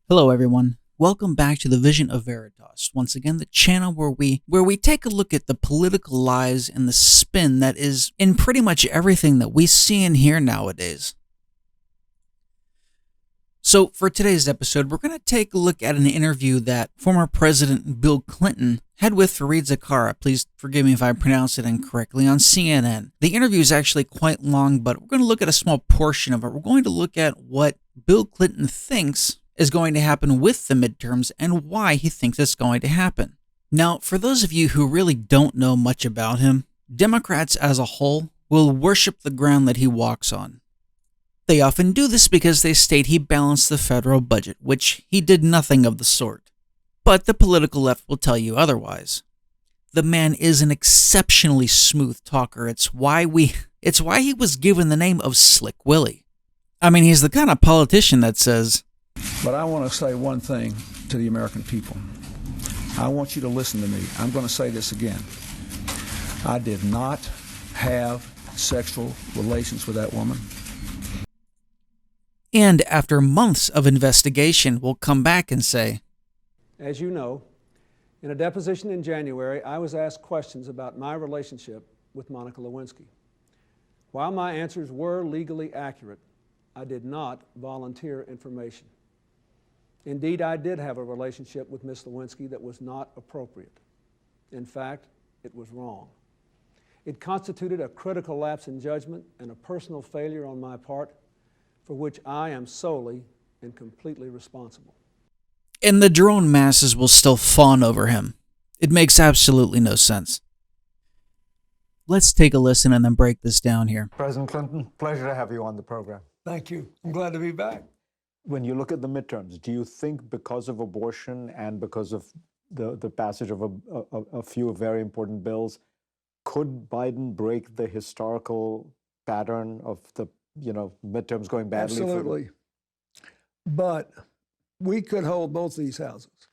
Hello everyone. Welcome back to the Vision of Veritas. Once again, the channel where we take a look at the political lies and the spin that is in pretty much everything that we see and hear nowadays. So for today's episode, we're going to take a look at an interview that former President Bill Clinton had with Fareed Zakaria. Please forgive me if I pronounce it incorrectly, on CNN. The interview is actually quite long, but we're going to look at a small portion of it. We're going to look at what Bill Clinton thinks is going to happen with the midterms and why he thinks it's going to happen. Now, for those of you who really don't know much about him, Democrats as a whole will worship the ground that he walks on. They often do this because they state he balanced the federal budget, which he did nothing of the sort. But the political left will tell you otherwise. The man is an exceptionally smooth talker. It's why he was given the name of Slick Willy. I mean, he's the kind of politician that says, but I want to say one thing to the American people. I want you to listen to me. I'm going to say this again. I did not have sexual relations with that woman. And after months of investigation, we'll come back and say, as you know, in a deposition in January, I was asked questions about my relationship with Monica Lewinsky. While my answers were legally accurate, I did not volunteer information. Indeed, I did have a relationship with Ms. Lewinsky that was not appropriate. In fact, it was wrong. It constituted a critical lapse in judgment and a personal failure on my part for which I am solely and completely responsible. And the drone masses will still fawn over him. It makes absolutely no sense. Let's take a listen and then break this down here. President Clinton, pleasure to have you on the program. Thank you. I'm glad to be back. When you look at the midterms, do you think because of abortion and because of the passage of a few very important bills, could Biden break the historical pattern of the midterms going badly? Absolutely. But we could hold both these houses.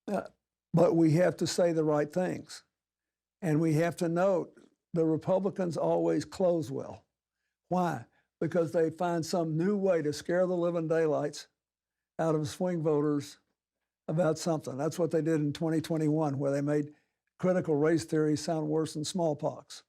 But we have to say the right things. And we have to note the Republicans always close well. Why? Because they find some new way to scare the living daylights out of swing voters about something. That's what they did in 2021, where they made critical race theory sound worse than smallpox.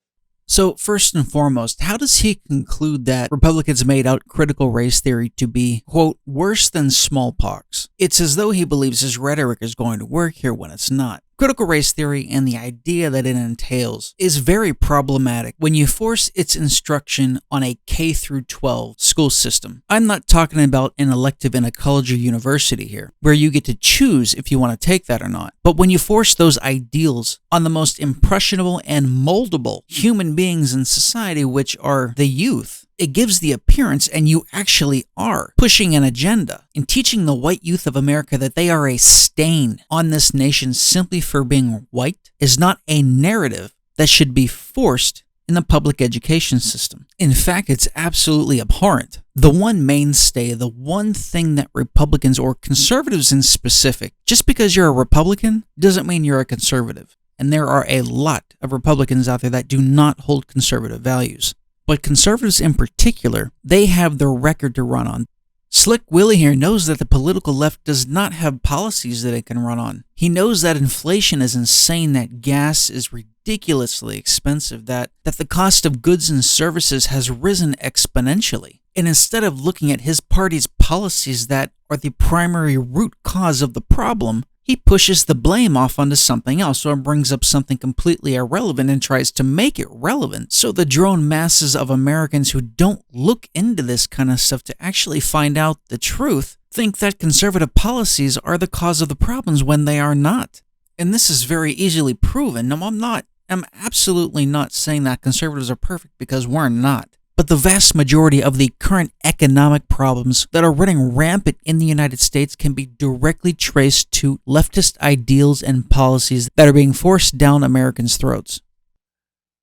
So first and foremost, how does he conclude that Republicans made out critical race theory to be, quote, worse than smallpox? It's as though he believes his rhetoric is going to work here when it's not. Critical race theory and the idea that it entails is very problematic when you force its instruction on a K through 12 school system. I'm not talking about an elective in a college or university here, where you get to choose if you want to take that or not. But when you force those ideals on the most impressionable and moldable human beings in society, which are the youth, it gives the appearance, and you actually are, pushing an agenda and teaching the white youth of America that they are a stain on this nation simply for being white is not a narrative that should be forced in the public education system. In fact, it's absolutely abhorrent. The one mainstay, the one thing that Republicans or conservatives in specific, just because you're a Republican doesn't mean you're a conservative. And there are a lot of Republicans out there that do not hold conservative values. But conservatives in particular, they have their record to run on. Slick Willy here knows that the political left does not have policies that it can run on. He knows that inflation is insane, that gas is ridiculously expensive, that the cost of goods and services has risen exponentially. And instead of looking at his party's policies that are the primary root cause of the problem, he pushes the blame off onto something else, or brings up something completely irrelevant and tries to make it relevant. So the drone masses of Americans who don't look into this kind of stuff to actually find out the truth think that conservative policies are the cause of the problems when they are not. And this is very easily proven. No, I'm absolutely not saying that conservatives are perfect, because we're not. But the vast majority of the current economic problems that are running rampant in the United States can be directly traced to leftist ideals and policies that are being forced down Americans' throats.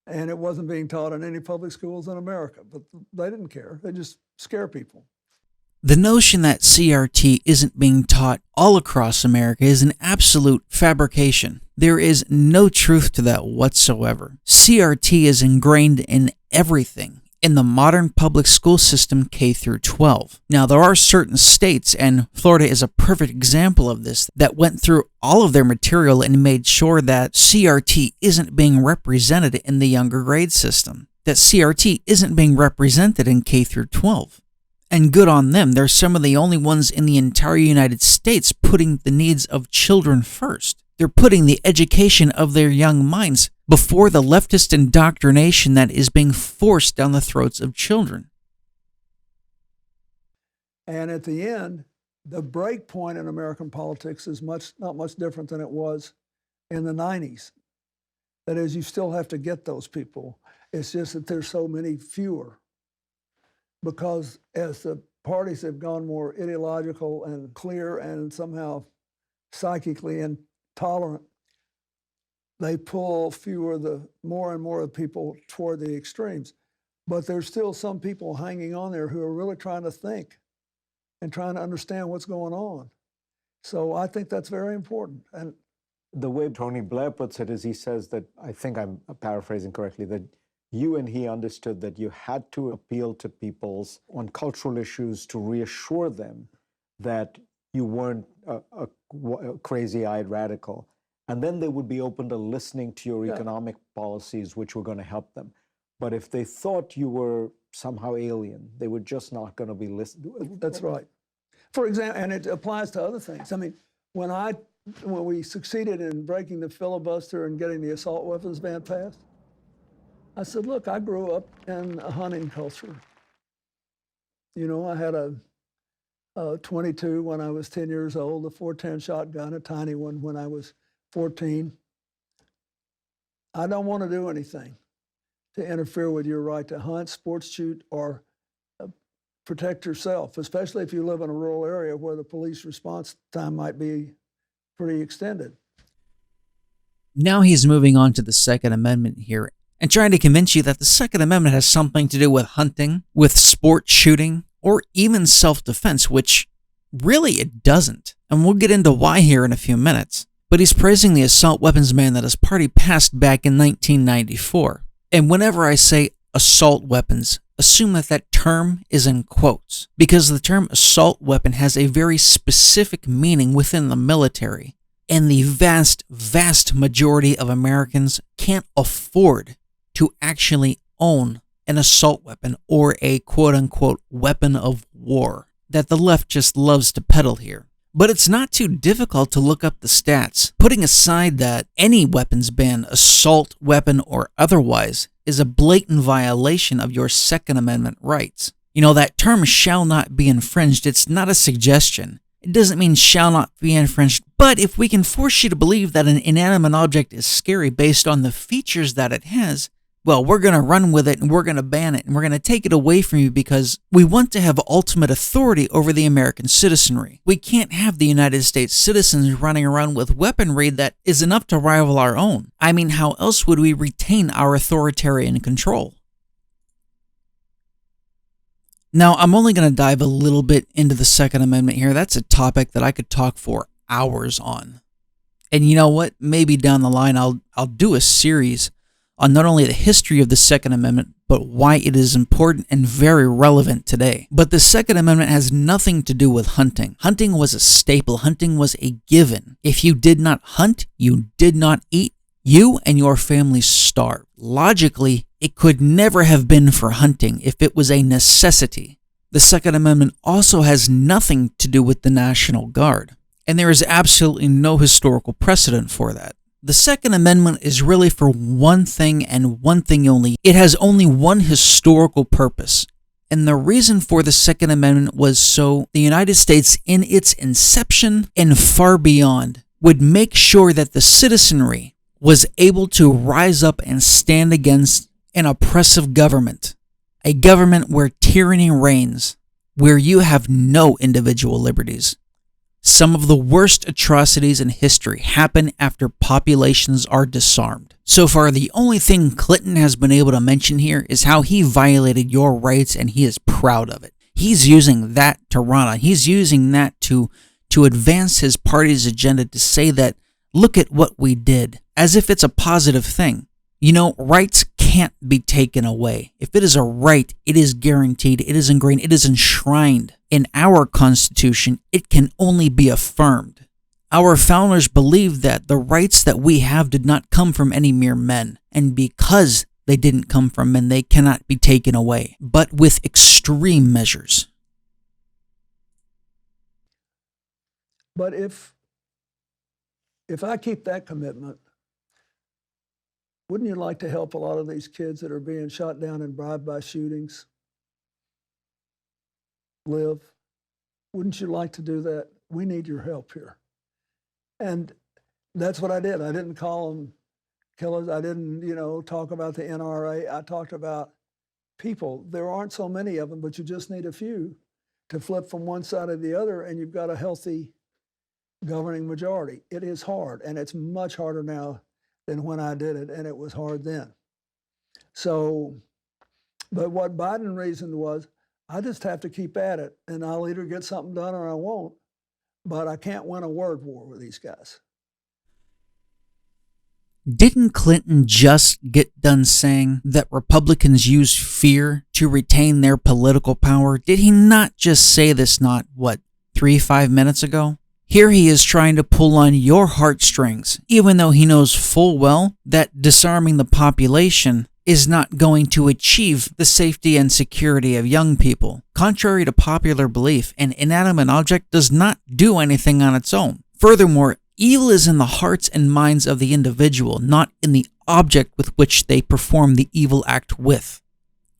And it wasn't being taught in any public schools in America, but they didn't care. They just scare people. The notion that CRT isn't being taught all across America is an absolute fabrication. There is no truth to that whatsoever. CRT is ingrained in everything. in the modern public school system K through 12. Now, there are certain states, and Florida is a perfect example of this, that went through all of their material and made sure that CRT isn't being represented in the younger grade system, that CRT isn't being represented in K through 12. And good on them. They're some of the only ones in the entire United States putting the needs of children first. They're putting the education of their young minds before the leftist indoctrination that is being forced down the throats of children. And at the end, the break point in American politics is not much different than it was in the 90s. That is, you still have to get those people. It's just that there's so many fewer. Because as the parties have gone more ideological and clear and somehow psychically intolerant, they pull more and more of the people toward the extremes. But there's still some people hanging on there who are really trying to think and trying to understand what's going on. So I think that's very important. And the way Tony Blair puts it is he says that, I think I'm paraphrasing correctly, that you and he understood that you had to appeal to peoples on cultural issues to reassure them that you weren't a crazy-eyed radical. And then they would be open to listening to your economic policies, which were going to help them. But if they thought you were somehow alien, they were just not going to be listening. That's right. For example, and it applies to other things. I mean, when we succeeded in breaking the filibuster and getting the assault weapons ban passed, I said, look, I grew up in a hunting culture. You know, I had a 22 when I was 10 years old, a .410 shotgun, a tiny one when I was 14. I don't want to do anything to interfere with your right to hunt, sports shoot, or protect yourself, especially if you live in a rural area where the police response time might be pretty extended. Now he's moving on to the Second Amendment here and trying to convince you that the Second Amendment has something to do with hunting, with sport shooting, or even self-defense, which really it doesn't. And we'll get into why here in a few minutes. But he's praising the assault weapons ban that his party passed back in 1994. And whenever I say assault weapons, assume that that term is in quotes, because the term assault weapon has a very specific meaning within the military. And the vast, vast majority of Americans can't afford to actually own an assault weapon or a quote-unquote weapon of war that the left just loves to peddle here. But it's not too difficult to look up the stats. Putting aside that any weapons ban, assault weapon or otherwise, is a blatant violation of your Second Amendment rights. You know, that term shall not be infringed, it's not a suggestion. It doesn't mean shall not be infringed, but if we can force you to believe that an inanimate object is scary based on the features that it has, well, we're going to run with it and we're going to ban it and we're going to take it away from you because we want to have ultimate authority over the American citizenry. We can't have the United States citizens running around with weaponry that is enough to rival our own. I mean, how else would we retain our authoritarian control? Now, I'm only going to dive a little bit into the Second Amendment here. That's a topic that I could talk for hours on. And you know what? Maybe down the line I'll do a series on not only the history of the Second Amendment, but why it is important and very relevant today. But the Second Amendment has nothing to do with hunting. Hunting was a staple. Hunting was a given. If you did not hunt, you did not eat. You and your family starved. Logically, it could never have been for hunting if it was a necessity. The Second Amendment also has nothing to do with the National Guard, and there is absolutely no historical precedent for that. The Second Amendment is really for one thing and one thing only. It has only one historical purpose. And the reason for the Second Amendment was so the United States in its inception and far beyond would make sure that the citizenry was able to rise up and stand against an oppressive government. A government where tyranny reigns, where you have no individual liberties. Some of the worst atrocities in history happen after populations are disarmed. So far, the only thing Clinton has been able to mention here is how he violated your rights and he is proud of it. He's using that to run on. He's using that to advance his party's agenda to say that, look at what we did, as if it's a positive thing. You know, rights can't be taken away. If it is a right, it is guaranteed, it is ingrained, it is enshrined in our Constitution. It can only be affirmed. Our founders believed that the rights that we have did not come from any mere men, and because they didn't come from men, they cannot be taken away, but with extreme measures. But if I keep that commitment, wouldn't you like to help a lot of these kids that are being shot down and bribed by shootings live? Wouldn't you like to do that? We need your help here. And that's what I did. I didn't call them killers. I didn't, talk about the NRA. I talked about people. There aren't so many of them, but you just need a few to flip from one side to the other, and you've got a healthy governing majority. It is hard, and it's much harder now than when I did it, and it was hard then. So, but what Biden reasoned was, I just have to keep at it, and I'll either get something done or I won't, but I can't win a word war with these guys. Didn't Clinton just get done saying that Republicans use fear to retain their political power? Did he not just say this 3-5 minutes ago? Here he is trying to pull on your heartstrings, even though he knows full well that disarming the population is not going to achieve the safety and security of young people. Contrary to popular belief, an inanimate object does not do anything on its own. Furthermore, evil is in the hearts and minds of the individual, not in the object with which they perform the evil act with.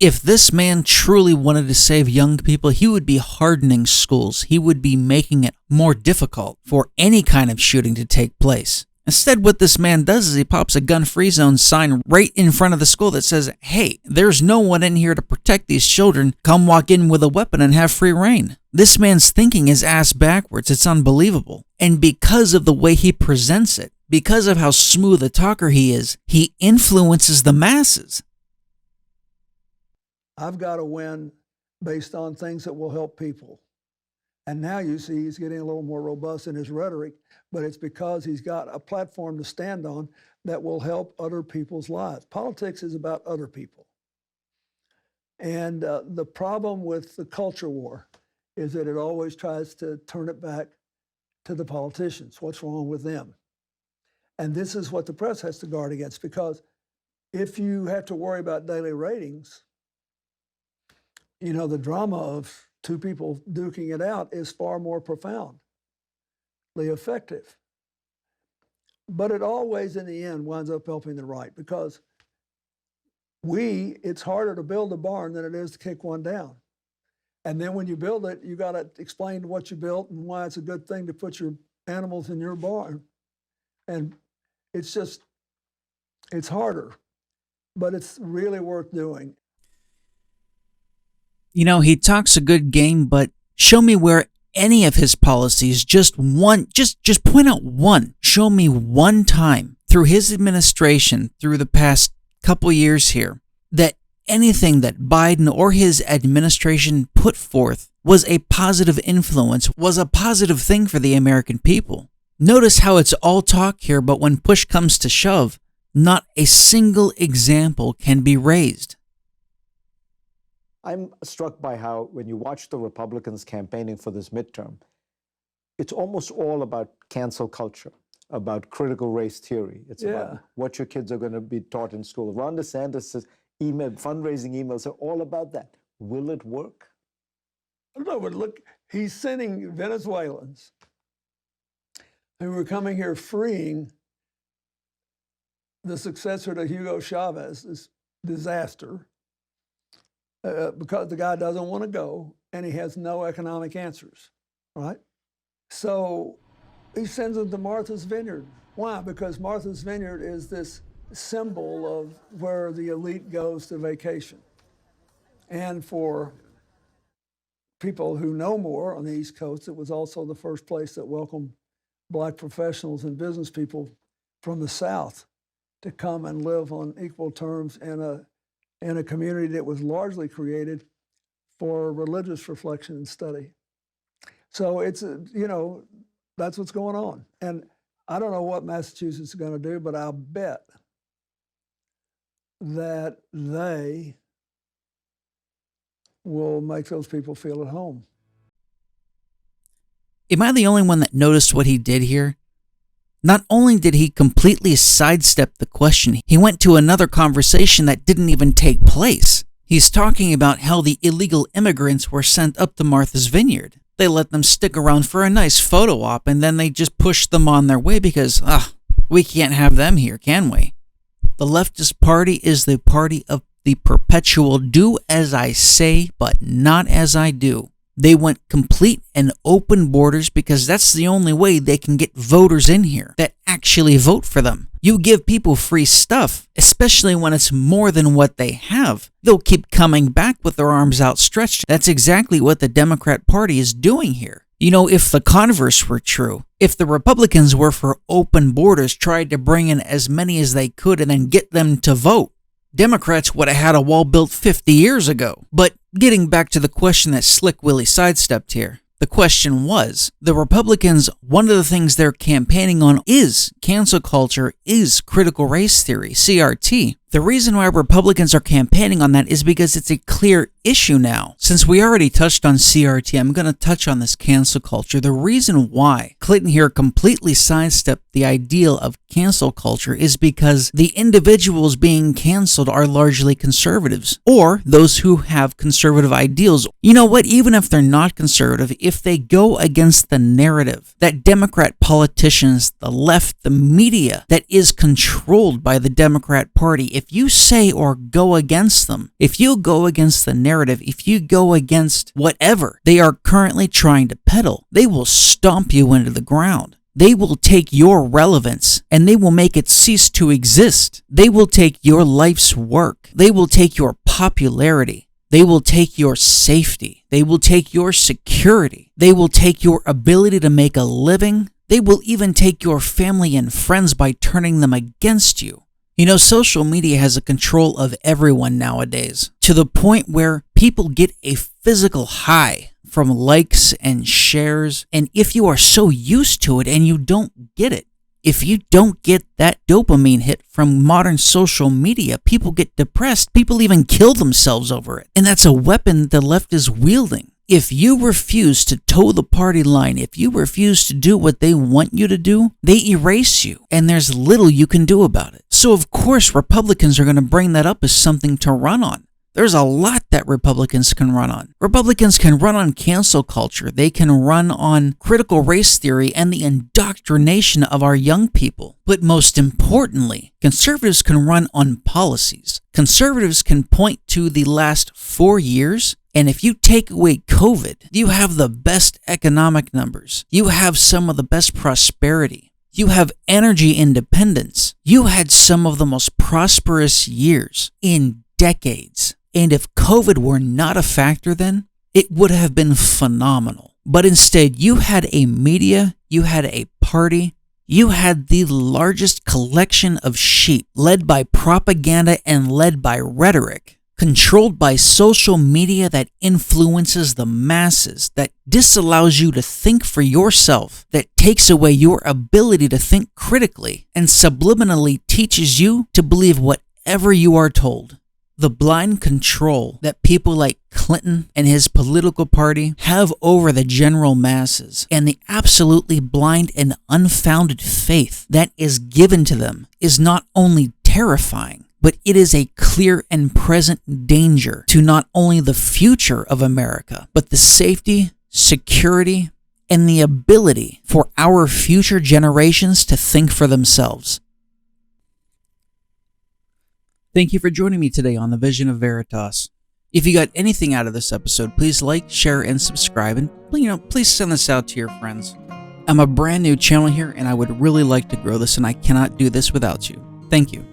If this man truly wanted to save young people, he would be hardening schools. He would be making it more difficult for any kind of shooting to take place. Instead, what this man does is he pops a gun-free zone sign right in front of the school that says, hey, there's no one in here to protect these children. Come walk in with a weapon and have free reign. This man's thinking is ass backwards. It's unbelievable. And because of the way he presents it, because of how smooth a talker he is, he influences the masses. I've got to win based on things that will help people. And now you see he's getting a little more robust in his rhetoric, but it's because he's got a platform to stand on that will help other people's lives. Politics is about other people. And the problem with the culture war is that it always tries to turn it back to the politicians. What's wrong with them? And this is what the press has to guard against, because if you have to worry about daily ratings, the drama of two people duking it out is far more profoundly effective. But it always, in the end, winds up helping the right, because it's harder to build a barn than it is to kick one down. And then when you build it, you got to explain what you built and why it's a good thing to put your animals in your barn. And it's harder, but it's really worth doing. He talks a good game, but show me where any of his policies, just point out one. Show me one time through his administration, through the past couple years here, that anything that Biden or his administration put forth was a positive influence, was a positive thing for the American people. Notice how it's all talk here, but when push comes to shove, not a single example can be raised. I'm struck by how, when you watch the Republicans campaigning for this midterm, it's almost all about cancel culture, about critical race theory. It's about what your kids are going to be taught in school. Ron DeSantis' fundraising emails are all about that. Will it work? No, but look, he's sending Venezuelans who were coming here freeing the successor to Hugo Chavez, this disaster, because the guy doesn't want to go and he has no economic answers, right? So he sends them to Martha's Vineyard. Why? Because Martha's Vineyard is this symbol of where the elite goes to vacation. And for people who know more on the East Coast, it was also the first place that welcomed Black professionals and business people from the South to come and live on equal terms in a community that was largely created for religious reflection and study. So it's, that's what's going on. And I don't know what Massachusetts is going to do, but I'll bet that they will make those people feel at home. Am I the only one that noticed what he did here? Not only did he completely sidestep the question, he went to another conversation that didn't even take place. He's talking about how the illegal immigrants were sent up to Martha's Vineyard. They let them stick around for a nice photo op, and then they just pushed them on their way because, we can't have them here, can we? The leftist party is the party of the perpetual do as I say, but not as I do. They want complete and open borders because that's the only way they can get voters in here that actually vote for them. You give people free stuff, especially when it's more than what they have. They'll keep coming back with their arms outstretched. That's exactly what the Democrat Party is doing here. You know, if the converse were true, if the Republicans were for open borders, tried to bring in as many as they could and then get them to vote, Democrats would have had a wall built 50 years ago. But getting back to the question that Slick Willy sidestepped here, the question was, the Republicans, one of the things they're campaigning on is cancel culture, is critical race theory, CRT. The reason why Republicans are campaigning on that is because it's a clear issue now. Since we already touched on CRT, I'm going to touch on this cancel culture. The reason why Clinton here completely sidestepped the ideal of cancel culture is because the individuals being canceled are largely conservatives, or those who have conservative ideals. You know what? Even if they're not conservative, if they go against the narrative that Democrat politicians, the left, the media that is controlled by the Democrat Party, if you say or go against them, if you go against the narrative, if you go against whatever they are currently trying to peddle, they will stomp you into the ground. They will take your relevance and they will make it cease to exist. They will take your life's work. They will take your popularity. They will take your safety. They will take your security. They will take your ability to make a living. They will even take your family and friends by turning them against you. You know, social media has a control of everyone nowadays, to the point where people get a physical high from likes and shares. And if you are so used to it and you don't get it, if you don't get that dopamine hit from modern social media, people get depressed. People even kill themselves over it. And that's a weapon the left is wielding. If you refuse to toe the party line, if you refuse to do what they want you to do, they erase you, and there's little you can do about it. So of course Republicans are going to bring that up as something to run on. There's a lot that Republicans can run on. Republicans can run on cancel culture. They can run on critical race theory and the indoctrination of our young people. But most importantly, conservatives can run on policies. Conservatives can point to the last 4 years, and if you take away COVID, you have the best economic numbers. You have some of the best prosperity. You have energy independence. You had some of the most prosperous years in decades. And if COVID were not a factor then, it would have been phenomenal. But instead, you had a media, you had a party, you had the largest collection of sheep led by propaganda and led by rhetoric, controlled by social media that influences the masses, that disallows you to think for yourself, that takes away your ability to think critically, and subliminally teaches you to believe whatever you are told. The blind control that people like Clinton and his political party have over the general masses, and the absolutely blind and unfounded faith that is given to them, is not only terrifying, but it is a clear and present danger to not only the future of America, but the safety, security, and the ability for our future generations to think for themselves. Thank you for joining me today on The Vision of Veritas. If you got anything out of this episode, please like, share, and subscribe, and please send this out to your friends. I'm a brand new channel here, and I would really like to grow this, and I cannot do this without you. Thank you.